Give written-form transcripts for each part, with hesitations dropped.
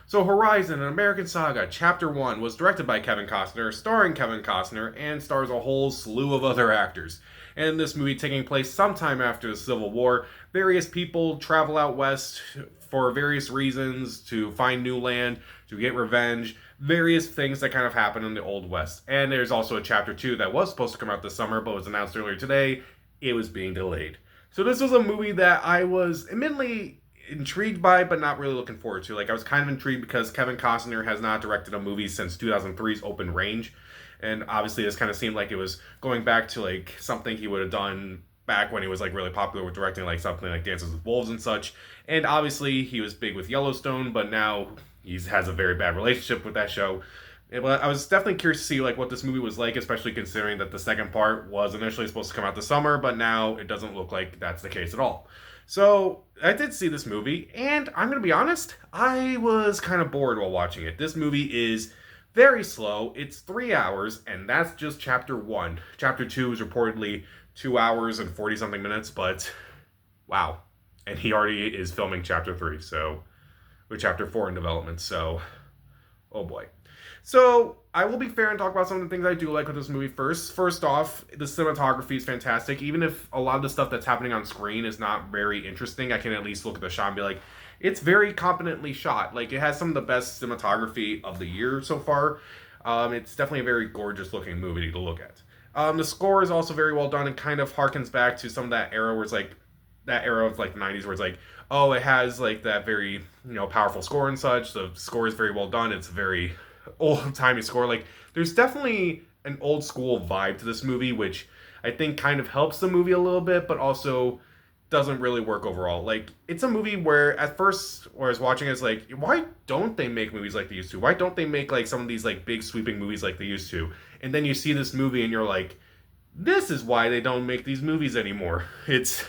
So Horizon, an American Saga, Chapter 1, was directed by Kevin Costner, starring Kevin Costner, and stars a whole slew of other actors. And this movie taking place sometime after the Civil War, various people travel out west for various reasons to find new land, to get revenge, various things that kind of happen in the Old West. And there's also a Chapter 2 that was supposed to come out this summer but was announced earlier today. It was being delayed. So this was a movie that I was admittedly intrigued by, but not really looking forward to. Like, I was kind of intrigued because Kevin Costner has not directed a movie since 2003's Open Range, and obviously this kind of seemed like it was going back to like something he would have done back when he was like really popular with directing like something like Dances with Wolves and such. And obviously he was big with Yellowstone, but now he has a very bad relationship with that show. But I was definitely curious to see like what this movie was like, especially considering that the second part was initially supposed to come out this summer, but now it doesn't look like that's the case at all. So I did see this movie, and I'm gonna be honest, I was kind of bored while watching it. This movie is very slow. It's 3 hours, and that's just chapter one. Chapter two is reportedly 2 hours and 40 something minutes, but wow. And he already is filming chapter three, so with chapter four in development, so oh boy. So I will be fair and talk about some of the things I do like with this movie first. First off, the cinematography is fantastic. Even if a lot of the stuff that's happening on screen is not very interesting, I can at least look at the shot and be like, it's very competently shot. Like, it has some of the best cinematography of the year so far. It's definitely a very gorgeous looking movie to look at. The score is also very well done and kind of harkens back to some of that era where it's like that era of like the 90s where it's like, oh, it has like that very, powerful score and such. The score is very well done. It's very old timey score. Like, there's definitely an old school vibe to this movie, which I think kind of helps the movie a little bit, but also doesn't really work overall. Like, it's a movie where at first, when I was watching, it's like, why don't they make movies like they used to? Why don't they make like some of these like big sweeping movies like they used to? And then you see this movie and you're like, this is why they don't make these movies anymore. It's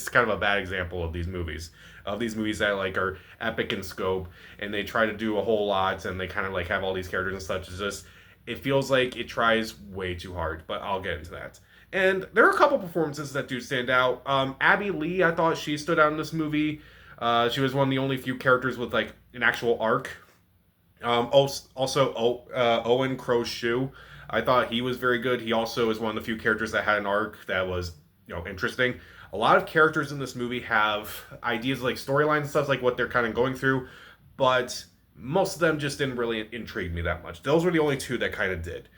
kind of a bad example of these movies that like are epic in scope and they try to do a whole lot and they kind of like have all these characters and such. It's just it feels like it tries way too hard. But I'll get into that. And there are a couple performances that do stand out. Abby Lee, I thought she stood out in this movie. She was one of the only few characters with like an actual arc. Owen Crow's Shoe. I thought he was very good. He also is one of the few characters that had an arc that was, interesting. A lot of characters in this movie have ideas like storylines and stuff like what they're kind of going through, but most of them just didn't really intrigue me that much. Those were the only two that kind of did.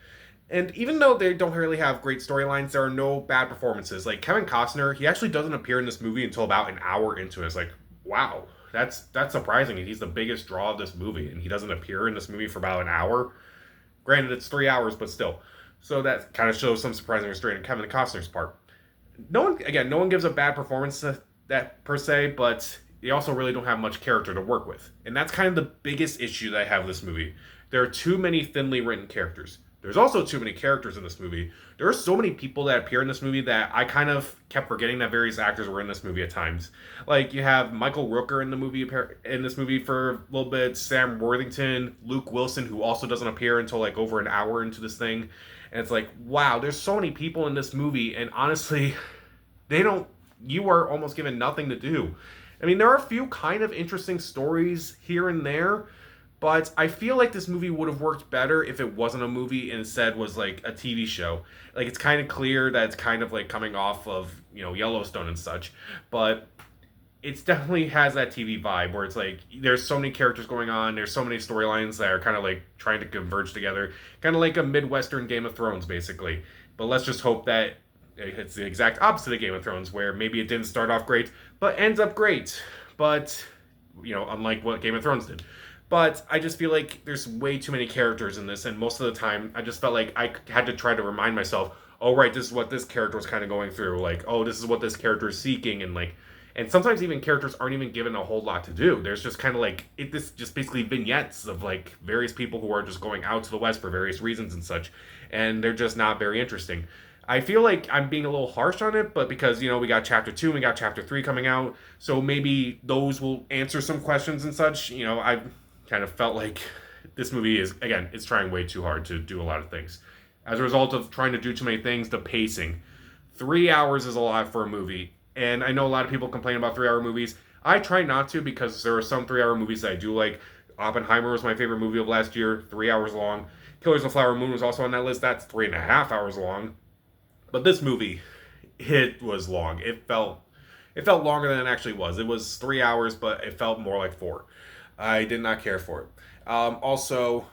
And even though they don't really have great storylines, there are no bad performances. Like Kevin Costner, he actually doesn't appear in this movie until about an hour into it. It's like, wow, that's surprising. He's the biggest draw of this movie, and he doesn't appear in this movie for about an hour. Granted, it's 3 hours, but still. So that kind of shows some surprising restraint on Kevin Costner's part. No one gives a bad performance to that per se, but they also really don't have much character to work with. And that's kind of the biggest issue that I have with this movie. There are too many thinly written characters. There's also too many characters in this movie. There are so many people that appear in this movie that I kind of kept forgetting that various actors were in this movie at times. Like you have Michael Rooker in this movie for a little bit, Sam Worthington, Luke Wilson, who also doesn't appear until like over an hour into this thing. And it's like, wow, there's so many people in this movie, and honestly, they don't. You are almost given nothing to do. I mean, there are a few kind of interesting stories here and there, but I feel like this movie would have worked better if it wasn't a movie and instead was like a TV show. Like it's kind of clear that it's kind of like coming off of, Yellowstone and such, but it definitely has that TV vibe where it's like there's so many characters going on, there's so many storylines that are kind of like trying to converge together, kind of like a Midwestern Game of Thrones basically. But let's just hope that it's the exact opposite of Game of Thrones, where maybe it didn't start off great, but ends up great. But unlike what Game of Thrones did. But I just feel like there's way too many characters in this, and most of the time, I just felt like I had to try to remind myself, oh right, this is what this character was kind of going through. Like, oh, this is what this character is seeking, and like, and sometimes even characters aren't even given a whole lot to do. There's just kind of like this just basically vignettes of like various people who are just going out to the west for various reasons and such, and they're just not very interesting. I feel like I'm being a little harsh on it, but because we got chapter two, and we got chapter three coming out, so maybe those will answer some questions and such. I kind of felt like this movie is, again, it's trying way too hard to do a lot of things. As a result of trying to do too many things, the pacing. 3 hours is a lot for a movie, and I know a lot of people complain about 3 hour movies. I try not to because there are some 3 hour movies that I do like. Oppenheimer was my favorite movie of last year, 3 hours long. Killers of the Flower Moon was also on that list. That's 3.5 hours long. But this movie, it was long. It felt longer than it actually was. It was 3 hours, but it felt more like four. I did not care for it. Also,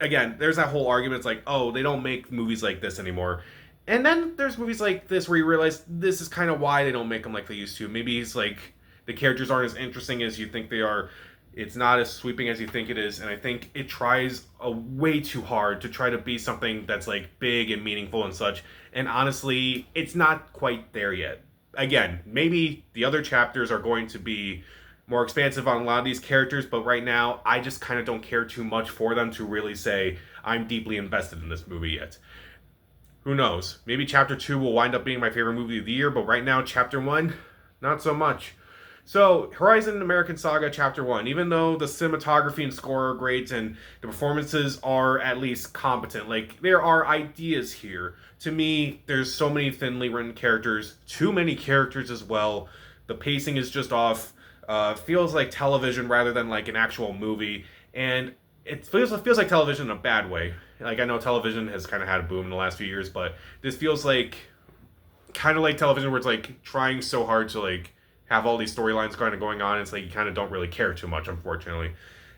again, there's that whole argument. It's like, oh, they don't make movies like this anymore. And then there's movies like this where you realize this is kind of why they don't make them like they used to. Maybe it's like the characters aren't as interesting as you think they are. It's not as sweeping as you think it is, and I think it tries way too hard to try to be something that's like big and meaningful and such. And honestly, it's not quite there yet. Again, maybe the other chapters are going to be more expansive on a lot of these characters, but right now, I just kind of don't care too much for them to really say I'm deeply invested in this movie yet. Who knows? Maybe Chapter 2 will wind up being my favorite movie of the year, but right now, Chapter 1, not so much. So, Horizon American Saga Chapter 1, even though the cinematography and score are great and the performances are at least competent, like, there are ideas here. To me, there's so many thinly written characters, too many characters as well. The pacing is just off. Feels like television rather than like an actual movie, and it feels like television in a bad way. Like, I know television has kind of had a boom in the last few years, but this feels like kind of like television where it's like trying so hard to like have all these storylines kind of going on. It's like you kind of don't really care too much, unfortunately.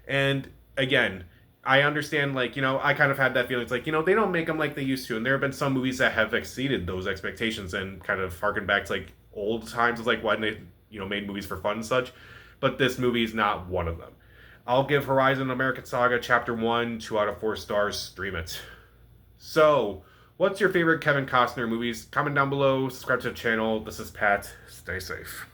And again, I understand, like, I kind of had that feeling. It's like, they don't make them like they used to. And there have been some movies that have exceeded those expectations and kind of harken back to like old times of like when they, made movies for fun and such. But this movie is not one of them. I'll give Horizon American Saga Chapter 1 2 out of 4 stars. Stream it. So, what's your favorite Kevin Costner movies? Comment down below, subscribe to the channel. This is Pat. Stay safe.